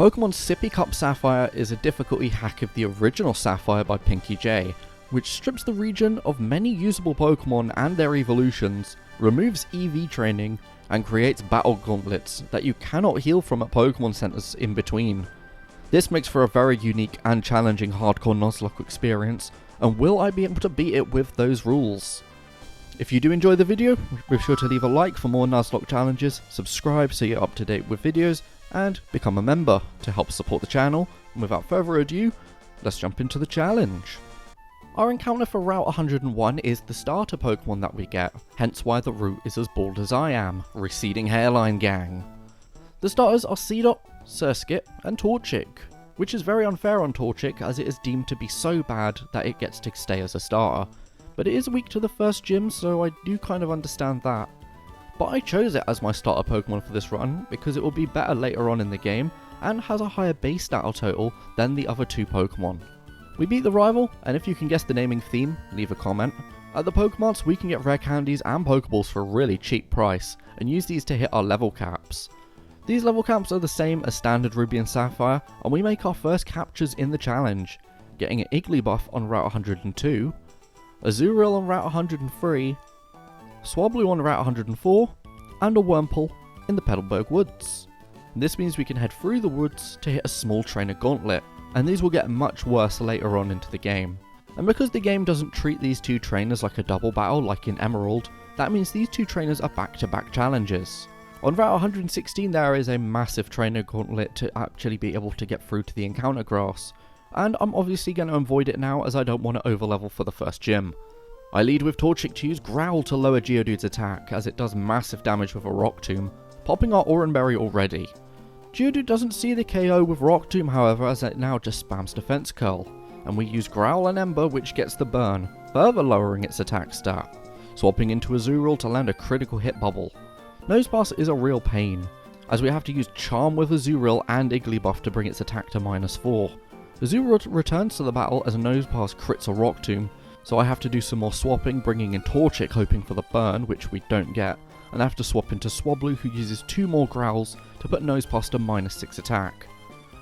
Pokemon Sippy Cup Sapphire is a difficulty hack of the original Sapphire by PinkyJ, which strips the region of many usable Pokemon and their evolutions, removes EV training, and creates battle gauntlets that you cannot heal from at Pokemon centers in between. This makes for a very unique and challenging hardcore Nuzlocke experience, and will I be able to beat it with those rules? If you do enjoy the video, be sure to leave a like for more Nuzlocke challenges, subscribe so you're up to date with videos, and become a member to help support the channel. And without further ado, let's jump into the challenge. Our encounter for Route 101 is the starter Pokemon that we get, hence why the route is as bald as I am, Receding Hairline Gang. The starters are Seedot, Surskit, and Torchic, which is very unfair on Torchic as it is deemed to be so bad that it gets to stay as a starter. But it is weak to the first gym, so I do kind of understand that. But I chose it as my starter Pokemon for this run because it will be better later on in the game and has a higher base stat total than the other two Pokemon. We beat the rival, and if you can guess the naming theme, leave a comment. At the Pokemarts we can get rare candies and Pokeballs for a really cheap price, and use these to hit our level caps. These level caps are the same as standard Ruby and Sapphire, and we make our first captures in the challenge, getting an Igglybuff on Route 102, a Azurill on Route 103, Swablu on Route 104, and a Wurmple in the Petalburg Woods. This means we can head through the woods to hit a small trainer gauntlet, and these will get much worse later on into the game. And because the game doesn't treat these two trainers like a double battle like in Emerald, that means these two trainers are back-to-back challenges. On Route 116 there is a massive trainer gauntlet to actually be able to get through to the encounter grass, and I'm obviously going to avoid it now as I don't want to overlevel for the first gym. I lead with Torchic to use Growl to lower Geodude's attack as it does massive damage with a Rock Tomb, popping our Oran Berry already. Geodude doesn't see the KO with Rock Tomb however, as it now just spams Defense Curl, and we use Growl and Ember which gets the burn, further lowering its attack stat, swapping into Azurill to land a critical hit bubble. Nosepass is a real pain, as we have to use Charm with Azurill and Igglybuff to bring its attack to -4. Azurill returns to the battle as Nosepass crits a Rock Tomb, so I have to do some more swapping, bringing in Torchic hoping for the burn, which we don't get, and I have to swap into Swablu who uses 2 more Growls to put Nosepass to -6 attack.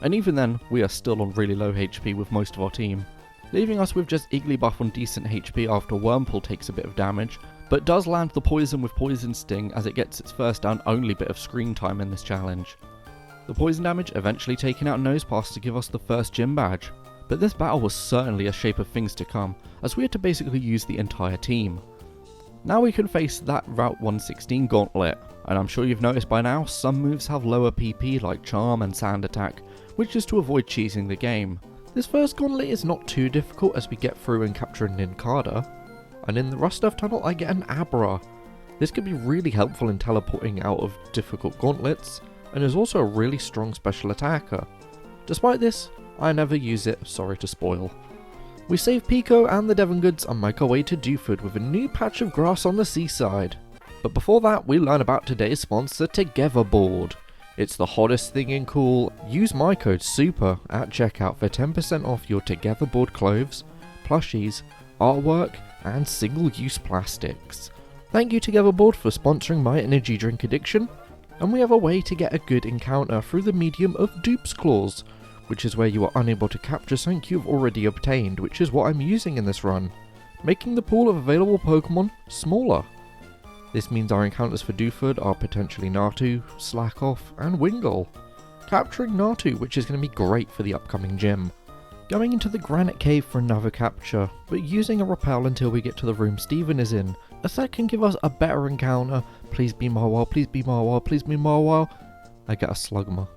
And even then, we are still on really low HP with most of our team, leaving us with just Igglybuff on decent HP after Wurmple takes a bit of damage, but does land the poison with Poison Sting as it gets its first and only bit of screen time in this challenge. The poison damage eventually taking out Nosepass to give us the first gym badge. But this battle was certainly a shape of things to come, as we had to basically use the entire team. Now we can face that Route 116 gauntlet, and I'm sure you've noticed by now some moves have lower PP like Charm and Sand Attack, which is to avoid cheesing the game. This first gauntlet is not too difficult as we get through and capture a Nincada, and in the Rustaf tunnel I get an Abra. This could be really helpful in teleporting out of difficult gauntlets, and is also a really strong special attacker. Despite this, I never use it, sorry to spoil. We save Pico and the Devon Goods and make our way to Dewford with a new patch of grass on the seaside. But before that, we learn about today's sponsor, Togetherboard. It's the hottest thing in cool. Use my code SUPER at checkout for 10% off your Togetherboard clothes, plushies, artwork, and single-use plastics. Thank you Togetherboard for sponsoring my energy drink addiction, and we have a way to get a good encounter through the medium of Dupe's Claws, which is where you are unable to capture something you've already obtained, which is what I'm using in this run, making the pool of available Pokemon smaller. This means our encounters for Dewford are potentially Natu, Slackoff, and Wingull. Capturing Natu, which is going to be great for the upcoming gym. Going into the Granite Cave for another capture, but using a Repel until we get to the room Steven is in, as that can give us a better encounter. Please be Marwile, please be Marwile, please be Marwile. I get a Slugma.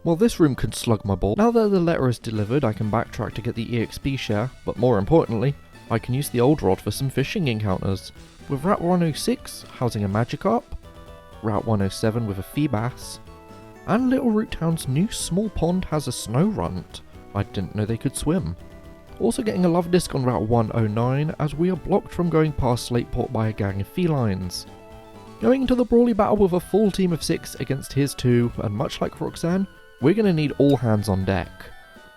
Well, this room could slug my ball. Now that the letter is delivered, I can backtrack to get the EXP share, but more importantly, I can use the old rod for some fishing encounters, with Route 106 housing a Magikarp, Route 107 with a Feebas, and Little Root Town's new small pond has a Snow Runt. I didn't know they could swim. Also getting a Love Disc on Route 109 as we are blocked from going past Slateport by a gang of felines. Going into the Brawly battle with a full team of 6 against his 2, and much like Roxanne, we're going to need all hands on deck.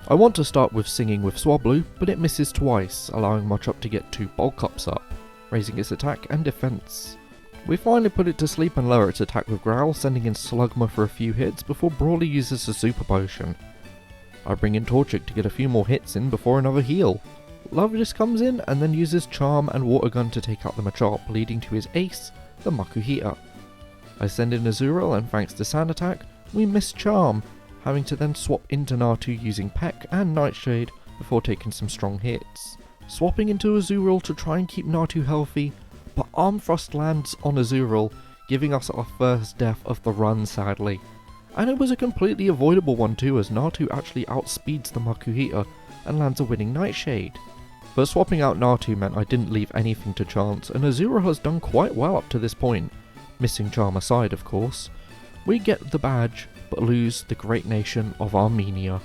I want to start with singing with Swablu, but it misses twice, allowing Machop to get 2 bulk ups up, raising its attack and defense. We finally put it to sleep and lower its attack with Growl, sending in Slugma for a few hits before Brawly uses a super potion, I bring in Torchic to get a few more hits in before another heal. Lavadis comes in and then uses Charm and Water Gun to take out the Machop, leading to his ace, the Makuhita. I send in Azurill and thanks to Sand Attack, we miss Charm, having to then swap into Natu using Peck and Nightshade before taking some strong hits. Swapping into Azurill to try and keep Natu healthy, but Arm Thrust lands on Azurill, giving us our first death of the run sadly. And it was a completely avoidable one too, as Natu actually outspeeds the Makuhita and lands a winning Nightshade. But swapping out Natu meant I didn't leave anything to chance, and Azurill has done quite well up to this point, missing Charm aside of course. We get the badge, but lose the great nation of Armenia.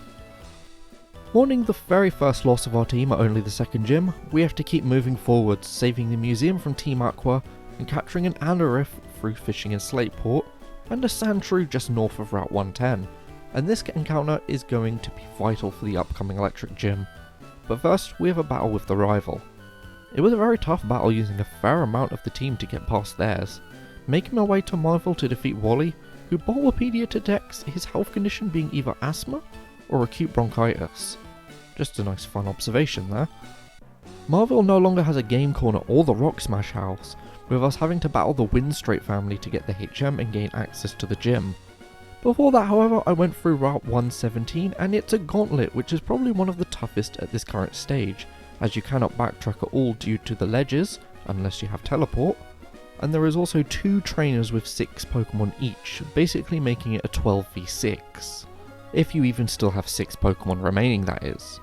Mourning the very first loss of our team at only the second gym, we have to keep moving forwards, saving the museum from Team Aqua and capturing an Anorith through fishing in Slateport, and a Sandshrew just north of Route 110, and this encounter is going to be vital for the upcoming electric gym. But first, we have a battle with the rival. It was a very tough battle using a fair amount of the team to get past theirs, making my way to Marvel to defeat Wally, who Bulbapedia detects his health condition being either asthma or acute bronchitis. Just a nice fun observation there. Marvel no longer has a game corner or the Rock Smash house, with us having to battle the Windstrait family to get the HM and gain access to the gym. Before that however, I went through Route 117 and it's a gauntlet, which is probably one of the toughest at this current stage, as you cannot backtrack at all due to the ledges, unless you have teleport, and there is also 2 trainers with 6 Pokemon each, basically making it a 12v6. If you even still have 6 Pokemon remaining, that is.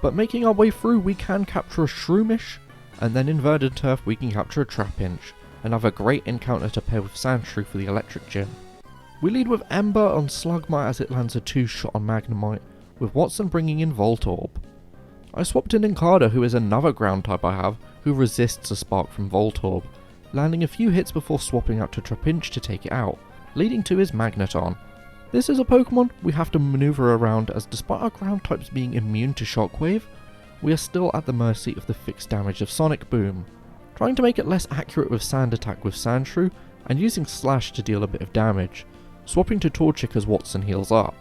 But making our way through, we can capture a Shroomish, and then inverted turf we can capture a Trapinch, another great encounter to pair with Sandshrew for the electric gym. We lead with Ember on Slugma as it lands a 2-shot on Magnemite, with Watson bringing in Voltorb. I swapped in Inkada, who is another ground type I have, who resists a spark from Voltorb, landing a few hits before swapping out to Trapinch to take it out, leading to his Magneton. This is a Pokemon we have to maneuver around, as despite our ground types being immune to Shockwave, we are still at the mercy of the fixed damage of Sonic Boom. Trying to make it less accurate with Sand Attack with Sandshrew, and using Slash to deal a bit of damage, swapping to Torchic as Watson heals up.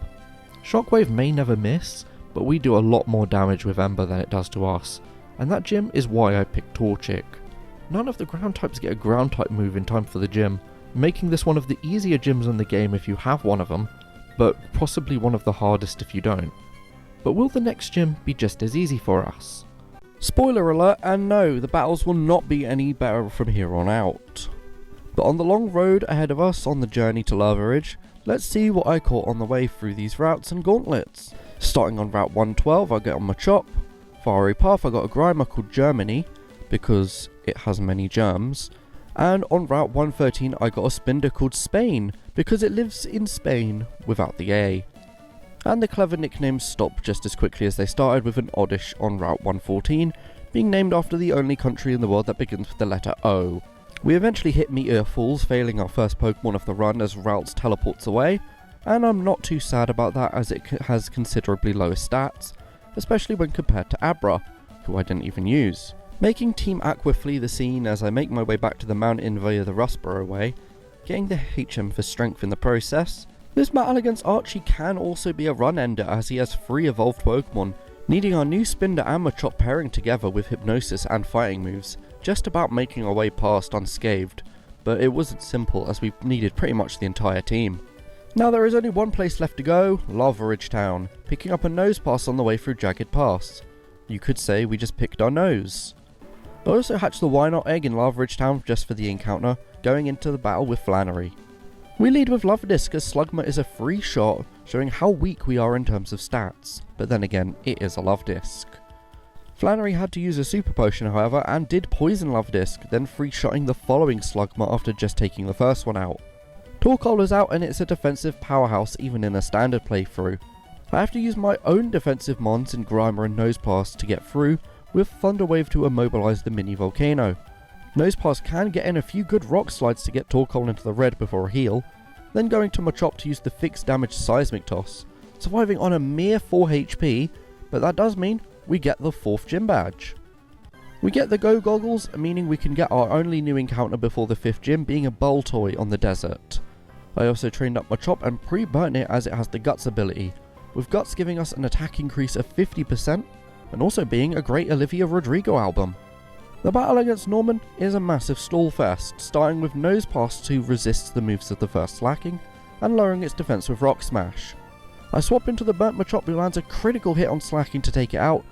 Shockwave may never miss, but we do a lot more damage with Ember than it does to us, and that gym is why I picked Torchic. None of the ground types get a ground type move in time for the gym, making this one of the easier gyms in the game if you have one of them, but possibly one of the hardest if you don't. But will the next gym be just as easy for us? Spoiler alert, and no, the battles will not be any better from here on out. But on the long road ahead of us on the journey to Lava Ridge, let's see what I caught on the way through these routes and gauntlets. Starting on Route 112 I get on Machop, Fiery Path I got a Grimer called Germany, because it has many germs, and on Route 113 I got a Spinder called Spain, because it lives in Spain without the A. And the clever nicknames stop just as quickly as they started, with an Oddish on Route 114 being named after the only country in the world that begins with the letter O. We eventually hit Meteor Falls, failing our first Pokemon of the run as Routes teleports away, and I'm not too sad about that as it has considerably lower stats, especially when compared to Abra, who I didn't even use. Making Team Aqua flee the scene as I make my way back to the mountain via the Rustboro way, getting the HM for strength in the process. This battle against Archie can also be a run ender as he has 3 evolved Pokemon, needing our new Spinder and Machop pairing together with Hypnosis and fighting moves, just about making our way past unscathed, but it wasn't simple as we needed pretty much the entire team. Now there is only one place left to go, Lava Ridge Town, picking up a nose pass on the way through Jagged Pass. You could say we just picked our nose. I also hatched the Why Not egg in Lava Ridge Town just for the encounter, going into the battle with Flannery. We lead with Lavadisc as Slugma is a free shot, showing how weak we are in terms of stats, but then again, it is a Lavadisc. Flannery had to use a super potion however, and did poison Lavadisc, then free shotting the following Slugma after just taking the first one out. Torkoal is out and it's a defensive powerhouse even in a standard playthrough. I have to use my own defensive mons in Grimer and Nosepass to get through, with Thunder Wave to immobilize the mini volcano. Nosepass can get in a few good rock slides to get Torkoal into the red before a heal, then going to Machop to use the fixed damage Seismic Toss, surviving on a mere 4 HP, but that does mean we get the 4th gym badge. We get the Go Goggles, meaning we can get our only new encounter before the 5th gym, being a Boltoy on the desert. I also trained up Machop and pre-burnt it as it has the Guts ability, with Guts giving us an attack increase of 50% and also being a great Olivia Rodrigo album. The battle against Norman is a massive stall fest, starting with Nose Pass, who resists the moves of the first slacking and lowering its defense with Rock Smash. I swap into the Burnt Machop, who lands a critical hit on slacking to take it out,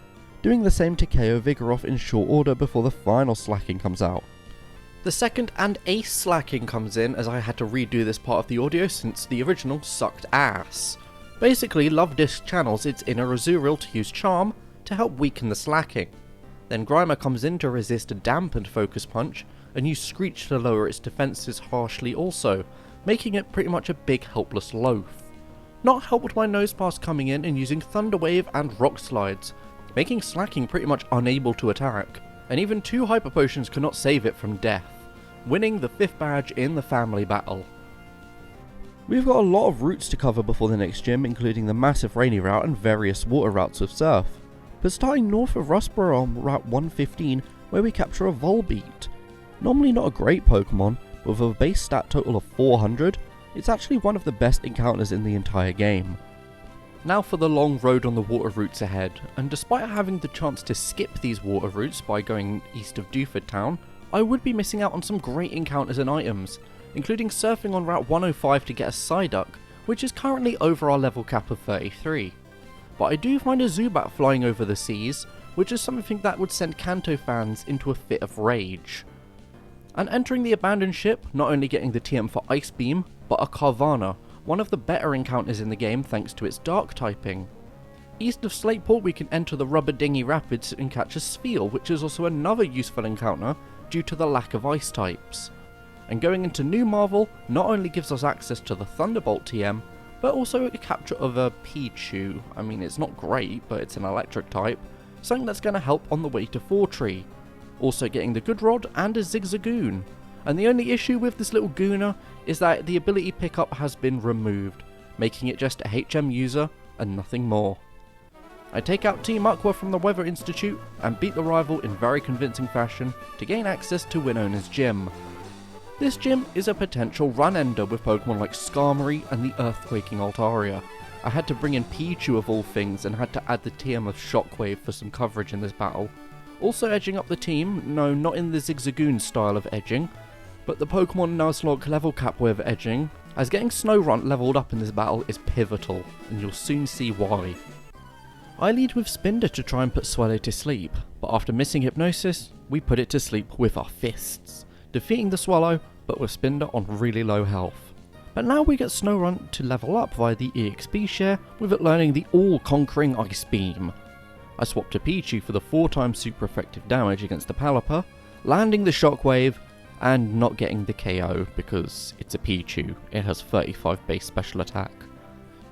doing the same to KO Vigoroth in short order before the final slacking comes out. The second and ace slacking comes in as I had to redo this part of the audio since the original sucked ass. Basically, Love Disc channels its inner Azurill to use Charm to help weaken the slacking. Then Grimer comes in to resist a dampened Focus Punch and use Screech to lower its defences harshly also, making it pretty much a big helpless loaf. Not helped by Nosepass coming in and using Thunder Wave and Rock Slides, making slacking pretty much unable to attack, and even 2 Hyper Potions cannot save it from death, winning the 5th badge in the family battle. We've got a lot of routes to cover before the next gym, including the massive rainy route and various water routes with Surf, but starting north of Rustboro on Route 115 where we capture a Volbeat. Normally not a great Pokemon, but with a base stat total of 400, it's actually one of the best encounters in the entire game. Now for the long road on the water routes ahead, and despite having the chance to skip these water routes by going east of Dewford Town, I would be missing out on some great encounters and items, including surfing on Route 105 to get a Psyduck, which is currently over our level cap of 33. But I do find a Zubat flying over the seas, which is something that would send Kanto fans into a fit of rage. And entering the abandoned ship, not only getting the TM for Ice Beam, but a Carvana, one of the better encounters in the game thanks to its dark typing. East of Slateport we can enter the Rubber Dinghy Rapids and catch a Spheal, which is also another useful encounter due to the lack of ice types. And going into New Marvel not only gives us access to the Thunderbolt TM, but also a capture of a Pichu. I mean, it's not great, but it's an electric type, something that's going to help on the way to Fortree. Also getting the Good Rod and a Zigzagoon. And the only issue with this little Gooner is that the ability pickup has been removed, making it just a HM user and nothing more. I take out Team Aqua from the Weather Institute and beat the rival in very convincing fashion to gain access to Winona's gym. This gym is a potential run-ender with Pokemon like Skarmory and the Earthquaking Altaria. I had to bring in Pichu of all things and had to add the TM of Shockwave for some coverage in this battle. Also edging up the team, no, not in the Zigzagoon style of edging, but the Pokemon Nuzlocke level cap way of edging, as getting Snorunt leveled up in this battle is pivotal, and you'll soon see why. I lead with Spinder to try and put Swallow to sleep, but after missing Hypnosis, we put it to sleep with our fists, defeating the Swallow, but with Spinder on really low health. But now we get Snorunt to level up via the EXP share, with it learning the all-conquering Ice Beam. I swap to Pichu for the 4 times super effective damage against the Palapa, landing the Shockwave, and not getting the KO because it's a Pichu, it has 35 base special attack.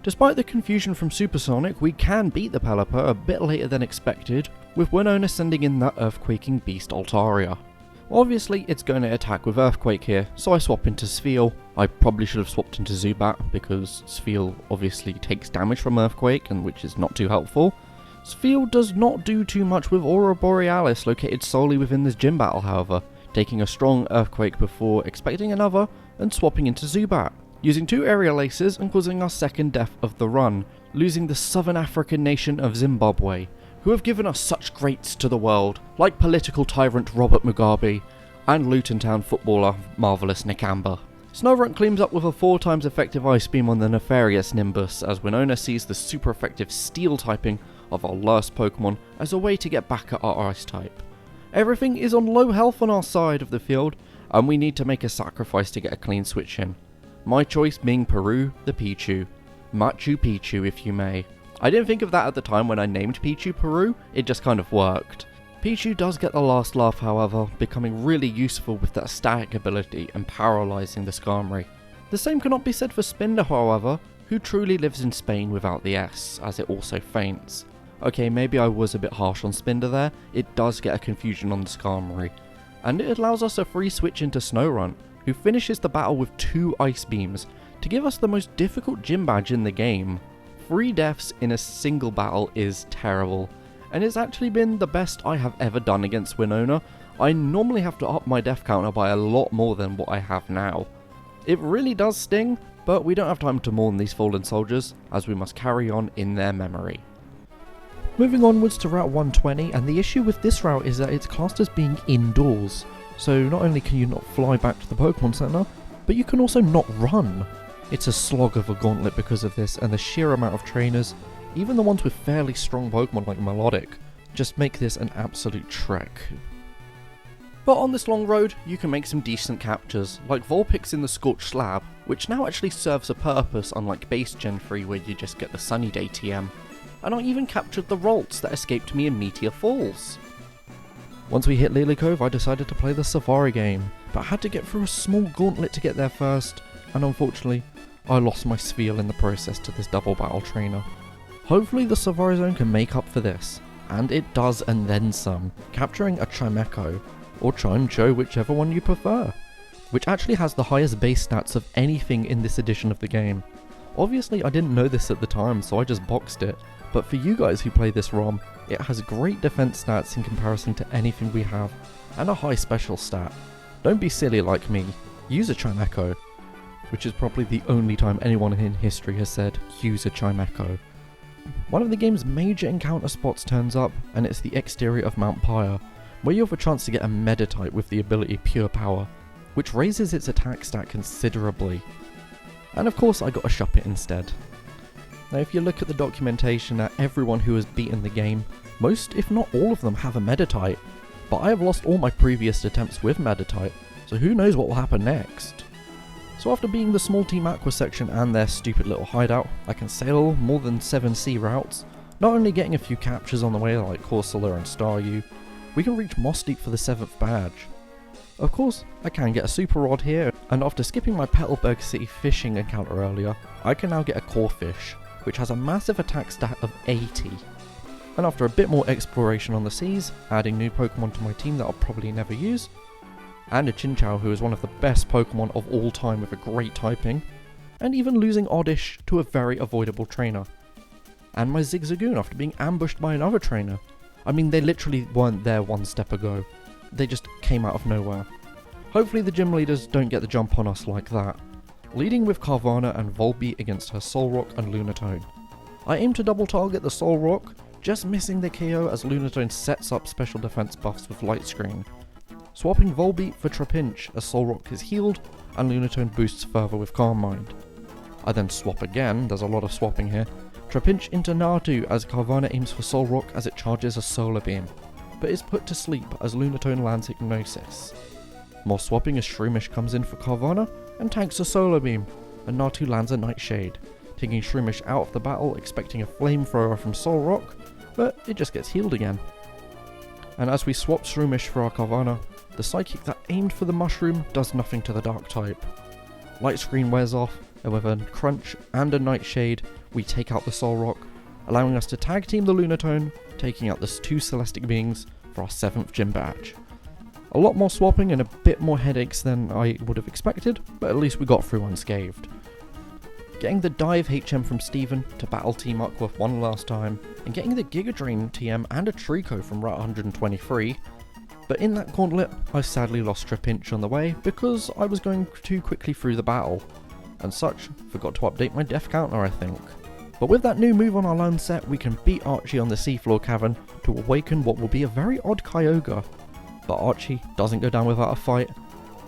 Despite the confusion from Supersonic, we can beat the Palapa a bit later than expected, with Winona sending in that Earthquaking Beast Altaria. Obviously it's going to attack with Earthquake here, so I swap into Spheal. I probably should have swapped into Zubat because Spheal obviously takes damage from Earthquake, and which is not too helpful. Spheal does not do too much with Aurora Borealis located solely within this gym battle however, taking a strong Earthquake before expecting another and swapping into Zubat, using 2 aerial aces and causing our second death of the run, losing the southern African nation of Zimbabwe, who have given us such greats to the world, like political tyrant Robert Mugabe and Luton Town footballer Marvellous Nick Amber. Snorunt cleans up with a 4 times effective Ice Beam on the Nefarious Nimbus as Winona sees the super effective Steel typing of our last Pokemon as a way to get back at our Ice type. Everything is on low health on our side of the field, and we need to make a sacrifice to get a clean switch in. My choice being Peru the Pichu. Machu Picchu if you may. I didn't think of that at the time when I named Pichu Peru, it just kind of worked. Pichu does get the last laugh however, becoming really useful with that static ability and paralysing the Skarmory. The same cannot be said for Spinder however, who truly lives in Spain without the S, as it also faints. Okay, maybe I was a bit harsh on Spinder there, it does get a confusion on the Skarmory. And it allows us a free switch into Snorunt, who finishes the battle with 2 Ice Beams, to give us the most difficult gym badge in the game. 3 deaths in a single battle is terrible, and it's actually been the best I have ever done against Winona. I normally have to up my death counter by a lot more than what I have now. It really does sting, But we don't have time to mourn these fallen soldiers, as we must carry on in their memory. Moving onwards to Route 120, and the issue with this route is that it's classed as being indoors. So not only can you not fly back to the Pokemon Center, but you can also not run. It's a slog of a gauntlet because of this, and the sheer amount of trainers, even the ones with fairly strong Pokemon like Melodic, just make this an absolute trek. But on this long road, you can make some decent captures, like Vulpix in the Scorched Slab, which now actually serves a purpose unlike base Gen 3 where you just get the Sunny Day TM. And I even captured the Ralts that escaped me in Meteor Falls. Once we hit Lily Cove, I decided to play the Safari game, but I had to get through a small gauntlet to get there first, and unfortunately, I lost my Spheal in the process to this double battle trainer. Hopefully the Safari Zone can make up for this, and it does and then some, capturing a Chimecho, or Chimecho, whichever one you prefer, which actually has the highest base stats of anything in this edition of the game. Obviously I didn't know this at the time, so I just boxed it, but for you guys who play this ROM, it has great defense stats in comparison to anything we have, and a high special stat. Don't be silly like me, use a Chimecho, which is probably the only time anyone in history has said, use a Chimecho. One of the game's major encounter spots turns up, and it's the exterior of Mount Pyre, where you have a chance to get a Meditite with the ability Pure Power, which raises its attack stat considerably. And of course I got a Shuppet instead. Now if you look at the documentation at everyone who has beaten the game, most if not all of them have a Meditite, but I have lost all my previous attempts with Meditite, so who knows what will happen next. So after beating the small Team Aqua section and their stupid little hideout, I can sail more than 7 sea routes, not only getting a few captures on the way like Corsola and Staryu, we can reach Moss Deep for the 7th badge. Of course, I can get a Super Rod here, and after skipping my Petalburg City fishing encounter earlier, I can now get a Corphish, which has a massive attack stat of 80. And after a bit more exploration on the seas, adding new Pokemon to my team that I'll probably never use, and a Chinchou who is one of the best Pokemon of all time with a great typing, and even losing Oddish to a very avoidable trainer. And my Zigzagoon after being ambushed by another trainer. I mean, they literally weren't there one step ago. They just came out of nowhere. Hopefully the gym leaders don't get the jump on us like that. Leading with Carvanha and Volbeat against her Solrock and Lunatone. I aim to double target the Solrock, just missing the KO as Lunatone sets up special defense buffs with Light Screen. Swapping Volbeat for Trapinch as Solrock is healed and Lunatone boosts further with Calm Mind. I then swap again, there's a lot of swapping here, Trapinch into Natu as Carvanha aims for Solrock as it charges a Solar Beam, but is put to sleep as Lunatone lands Hypnosis. More swapping as Shroomish comes in for Carvanha and tanks a Solar Beam, and Natu lands a Nightshade, taking Shroomish out of the battle expecting a Flamethrower from Solrock, but it just gets healed again. And as we swap Shroomish for our Carvanha, the Psychic that aimed for the Mushroom does nothing to the Dark type. Light Screen wears off, and with a Crunch and a Nightshade, we take out the Solrock, allowing us to tag team the Lunatone, taking out the 2 Celestic Beings for our 7th gym badge. A lot more swapping and a bit more headaches than I would have expected, but at least we got through unscathed. Getting the Dive HM from Steven to battle Team Aqua one last time, and getting the Giga Drain TM and a Trico from Route 123, but in that gauntlet, I sadly lost Trapinch on the way because I was going too quickly through the battle, and such, forgot to update my death counter I think. But with that new move on our land set, we can beat Archie on the seafloor cavern to awaken what will be a very odd Kyogre. But Archie doesn't go down without a fight,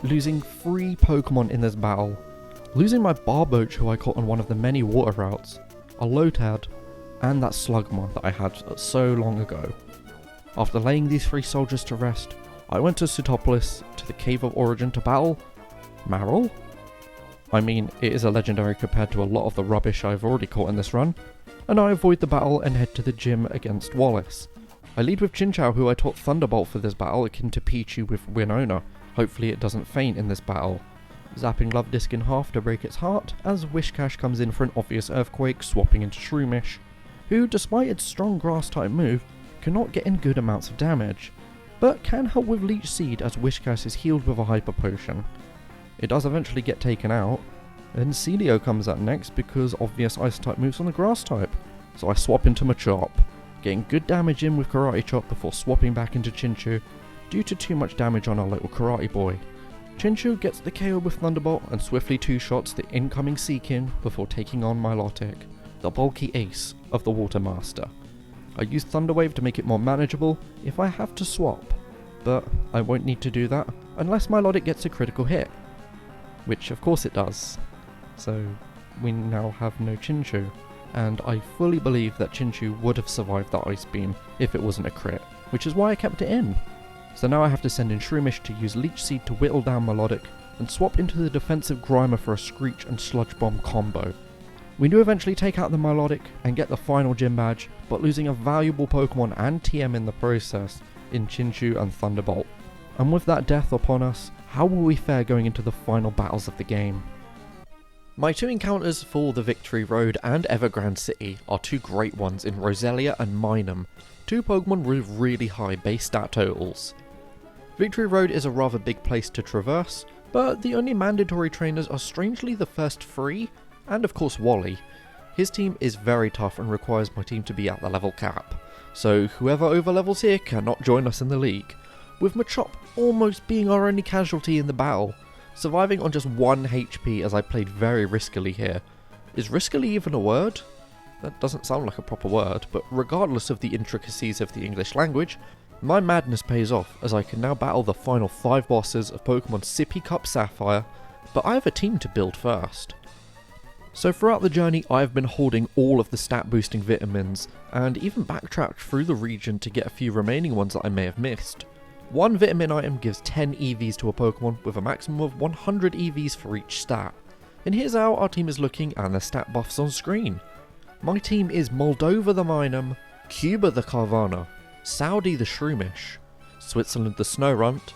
losing 3 Pokemon in this battle. Losing my Barboach who I caught on one of the many water routes, a Lotad, and that Slugma that I had so long ago. After laying these 3 soldiers to rest, I went to Sutopolis to the Cave of Origin to battle Marill? I mean, it is a legendary compared to a lot of the rubbish I've already caught in this run, and I avoid the battle and head to the gym against Wallace. I lead with Chinchou who I taught Thunderbolt for this battle akin to Pichu with Winona, hopefully it doesn't faint in this battle. Zapping Love Disc in half to break its heart as Wishcash comes in for an obvious Earthquake swapping into Shroomish, who despite its strong grass type move cannot get in good amounts of damage, but can help with Leech Seed as Wishcash is healed with a Hyper Potion. It does eventually get taken out, and Celio comes out next because obvious Ice type moves on the Grass type, so I swap into Machop, getting good damage in with Karate Chop before swapping back into Chinchou due to too much damage on our little Karate boy. Chinchou gets the KO with Thunderbolt and swiftly two-shots the incoming Seakin before taking on Milotic, the bulky ace of the Water Master. I use Thunder Wave to make it more manageable if I have to swap, but I won't need to do that unless Milotic gets a critical hit, which of course it does. So we now have no Chinchou, and I fully believe that Chinchou would have survived that Ice Beam if it wasn't a crit, which is why I kept it in. So now I have to send in Shroomish to use Leech Seed to whittle down Milotic, and swap into the defensive Grimer for a Screech and Sludge Bomb combo. We do eventually take out the Milotic and get the final gym badge, but losing a valuable Pokemon and TM in the process in Chinchou and Thunderbolt. And with that death upon us, how will we fare going into the final battles of the game? My two encounters for the Victory Road and Evergrande City are two great ones in Roselia and Minun, two Pokemon with really high base stat totals. Victory Road is a rather big place to traverse, but the only mandatory trainers are strangely the first three, and of course Wally. His team is very tough and requires my team to be at the level cap, so whoever overlevels here cannot join us in the league, with Machop almost being our only casualty in the battle, surviving on just 1 HP as I played very riskily here. Is riskily even a word? That doesn't sound like a proper word, but regardless of the intricacies of the English language, my madness pays off as I can now battle the final 5 bosses of Pokemon Sippy Cup Sapphire, but I have a team to build first. So throughout the journey I have been holding all of the stat boosting vitamins, and even backtracked through the region to get a few remaining ones that I may have missed. One vitamin item gives 10 EVs to a Pokemon with a maximum of 100 EVs for each stat. And here's how our team is looking and the stat buffs on screen. My team is Moldova the Minun, Cuba the Carvana, Saudi the Shroomish, Switzerland the Snowrunt,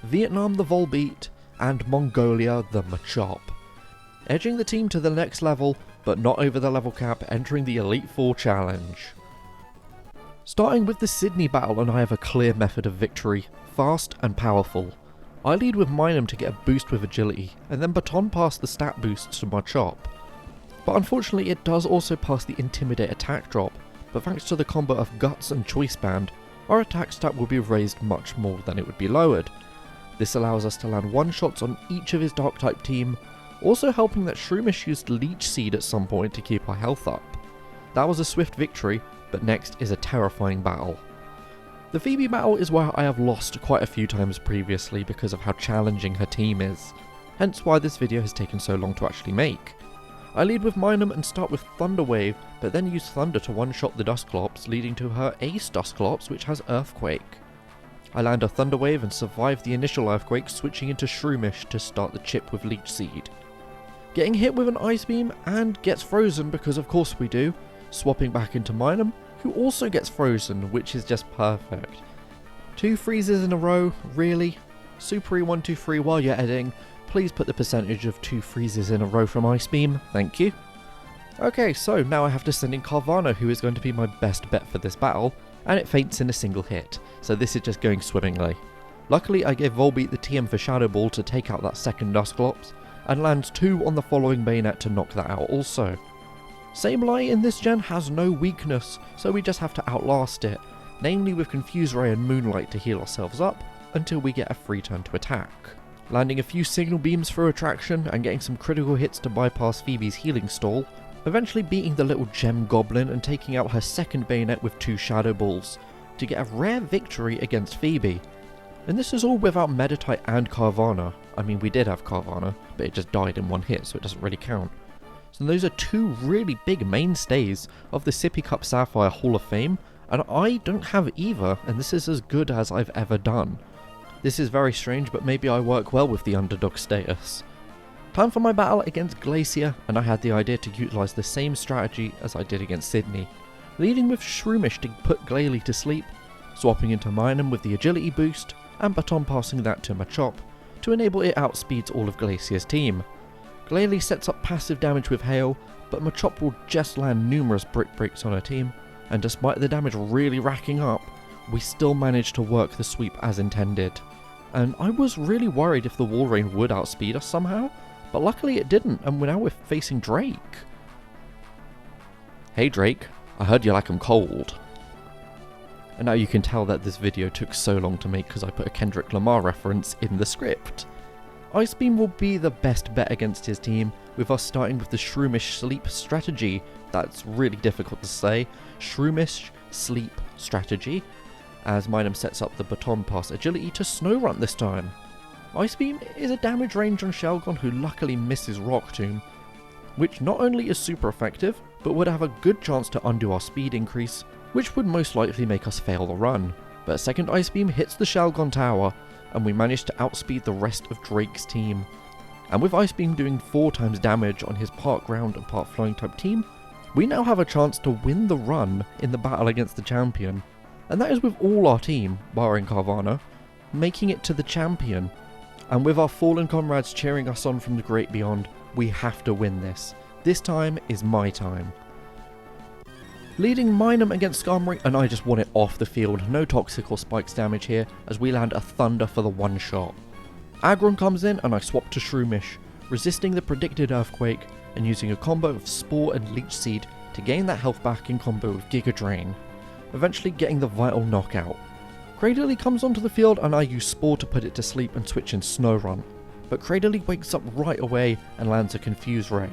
Vietnam the Volbeat, and Mongolia the Machop. Edging the team to the next level, but not over the level cap, entering the Elite Four challenge. Starting with the Sydney battle, and I have a clear method of victory, fast and powerful. I lead with Minun to get a boost with agility, and then baton pass the stat boosts to Machop. But unfortunately it does also pass the Intimidate attack drop, but thanks to the combo of Guts and Choice Band, our attack stat will be raised much more than it would be lowered. This allows us to land one-shots on each of his Dark-type team, also helping that Shroomish used Leech Seed at some point to keep our health up. That was a swift victory, but next is a terrifying battle. The Phoebe battle is where I have lost quite a few times previously because of how challenging her team is, hence why this video has taken so long to actually make. I lead with Minun and start with Thunder Wave, but then use Thunder to one-shot the Dusclops, leading to her Ace Dusclops, which has Earthquake. I land a Thunder Wave and survive the initial Earthquake, switching into Shroomish to start the chip with Leech Seed. Getting hit with an Ice Beam and gets frozen because of course we do, swapping back into Minun, who also gets frozen, which is just perfect. 2 freezes in a row, really? Super E123 while you're editing, please put the percentage of 2 freezes in a row from Ice Beam, thank you. Okay, so now I have to send in Carvana, who is going to be my best bet for this battle, and it faints in a single hit, so this is just going swimmingly. Luckily I gave Volbeat the TM for Shadow Ball to take out that second Dusclops, and lands 2 on the following Bayonet to knock that out also. Sableye in this gen has no weakness, so we just have to outlast it, namely with Confuse Ray and Moonlight to heal ourselves up, until we get a free turn to attack. Landing a few signal beams for attraction and getting some critical hits to bypass Phoebe's healing stall, eventually beating the little gem goblin and taking out her second Bayonet with 2 Shadow Balls, to get a rare victory against Phoebe. And this is all without Meditite and Carvana. I mean, we did have Carvana, but it just died in 1 hit, so it doesn't really count. So those are 2 really big mainstays of the Sippy Cup Sapphire Hall of Fame, and I don't have either, and this is as good as I've ever done. This is very strange, but maybe I work well with the underdog status. Time for my battle against Glacier, and I had the idea to utilise the same strategy as I did against Sydney, leading with Shroomish to put Glalie to sleep, swapping into Minun with the agility boost, and baton passing that to Machop, to enable it outspeeds all of Glacier's team. Glalie sets up passive damage with Hail, but Machop will just land numerous brick breaks on her team, and despite the damage really racking up, we still managed to work the sweep as intended. And I was really worried if the Wall Rain would outspeed us somehow, but luckily it didn't, and now we're facing Drake. Hey Drake, I heard you like 'em cold. And now you can tell that this video took so long to make because I put a Kendrick Lamar reference in the script. Ice Beam will be the best bet against his team, with us starting with the Shroomish Sleep strategy. That's really difficult to say. Shroomish Sleep strategy, as Minum sets up the Baton Pass agility to Snow Run this time. Ice Beam is a damage range on Shelgon who luckily misses Rock Tomb, which not only is super effective, but would have a good chance to undo our speed increase, which would most likely make us fail the run. But a second Ice Beam hits the Shelgon Tower, and we manage to outspeed the rest of Drake's team. And with Ice Beam doing 4 times damage on his part ground and part flying type team, we now have a chance to win the run in the battle against the champion. And that is with all our team, barring Carvana, making it to the champion. And with our fallen comrades cheering us on from the great beyond, we have to win this. This time is my time. Leading Minum against Skarmory, and I just want it off the field. No toxic or spikes damage here, as we land a Thunder for the one shot. Aggron comes in and I swap to Shroomish, resisting the predicted Earthquake and using a combo of Spore and Leech Seed to gain that health back in combo with Giga Drain, eventually getting the vital knockout. Cradily comes onto the field and I use Spore to put it to sleep and switch in Snow Run, but Cradily wakes up right away and lands a Confuse Ray,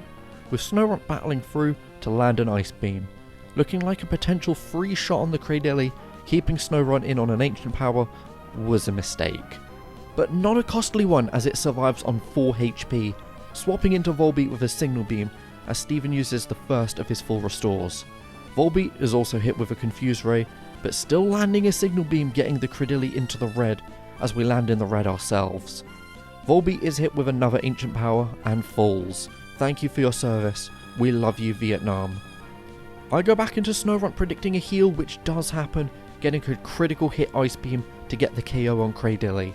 with Snow Run battling through to land an Ice Beam. Looking like a potential free shot on the Cradily, keeping Snow Run in on an Ancient Power was a mistake. But not a costly one, as it survives on 4 HP, swapping into Volbeat with a Signal Beam as Steven uses the first of his full restores. Volbeat is also hit with a Confuse Ray, but still landing a Signal Beam, getting the Cradily into the red as we land in the red ourselves. Volbeat is hit with another Ancient Power and falls. Thank you for your service. We love you, Vietnam. I go back into Snow Run predicting a heal, which does happen, getting a critical hit Ice Beam to get the KO on Cradily.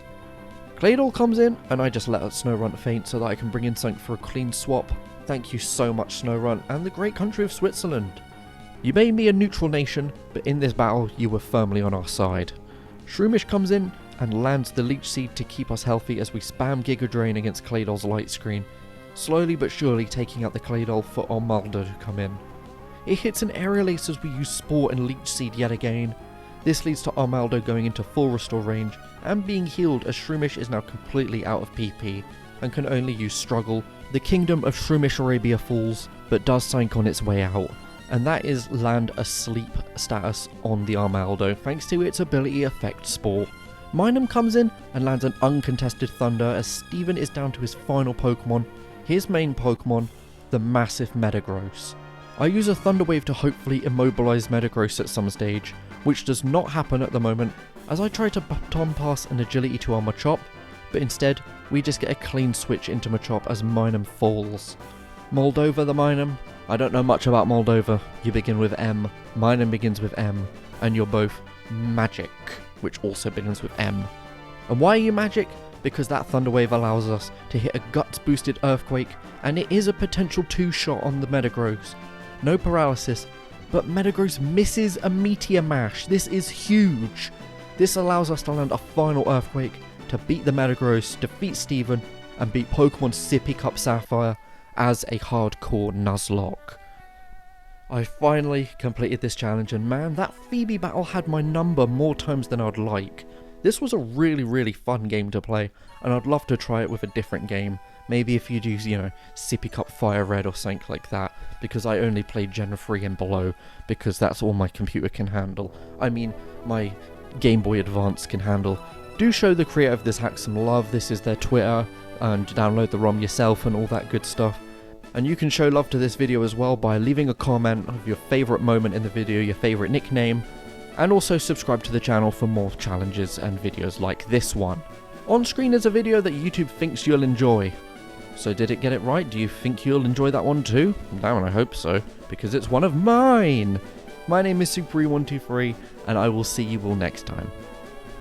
Claydol comes in and I just let Snow Run faint so that I can bring in something for a clean swap. Thank you so much, Snow Run and the great country of Switzerland. You made me a neutral nation, but in this battle you were firmly on our side. Shroomish comes in and lands the Leech Seed to keep us healthy as we spam Giga Drain against Claydol's Light Screen, slowly but surely taking out the Claydol for Armaldo to come in. It hits an Aerial Ace as we use Spore and Leech Seed yet again. This leads to Armaldo going into full restore range and being healed, as Shroomish is now completely out of PP and can only use Struggle. The kingdom of Shroomish Arabia falls, but does sink on its way out, and that is land asleep status on the Armaldo thanks to its ability Effect Spore. Minum comes in and lands an uncontested Thunder as Steven is down to his final Pokemon, his main Pokemon, the massive Metagross. I use a Thunder Wave to hopefully immobilize Metagross at some stage, which does not happen at the moment, as I try to Baton Pass an agility to our Machop, but instead we just get a clean switch into Machop as Minum falls. Moldova the Minum. I don't know much about Moldova. You begin with M, Minum begins with M, and you're both magic, which also begins with M. And why are you magic? Because that Thunder Wave allows us to hit a Guts boosted Earthquake, and it is a potential 2-shot on the Metagross. No paralysis, but Metagross misses a Meteor Mash. This is huge. This allows us to land a final Earthquake to beat the Metagross, defeat Steven, and beat Pokemon Sippy Cup Sapphire as a hardcore Nuzlocke. I finally completed this challenge, and man, that Phoebe battle had my number more times than I'd like. This was a really fun game to play, and I'd love to try it with a different game. Maybe if you'd use, Sippy Cup Fire Red or something like that, because I only play Gen 3 and below, because that's all my computer can handle. I mean, my Game Boy Advance can handle. Do show the creator of this hack some love. This is their Twitter, and download the ROM yourself and all that good stuff. And you can show love to this video as well by leaving a comment of your favourite moment in the video, your favourite nickname, and also subscribe to the channel for more challenges and videos like this one. On screen is a video that YouTube thinks you'll enjoy. So did it get it right? Do you think you'll enjoy that one too? Damn, I hope so, because it's one of mine! My name is Super123, and I will see you all next time.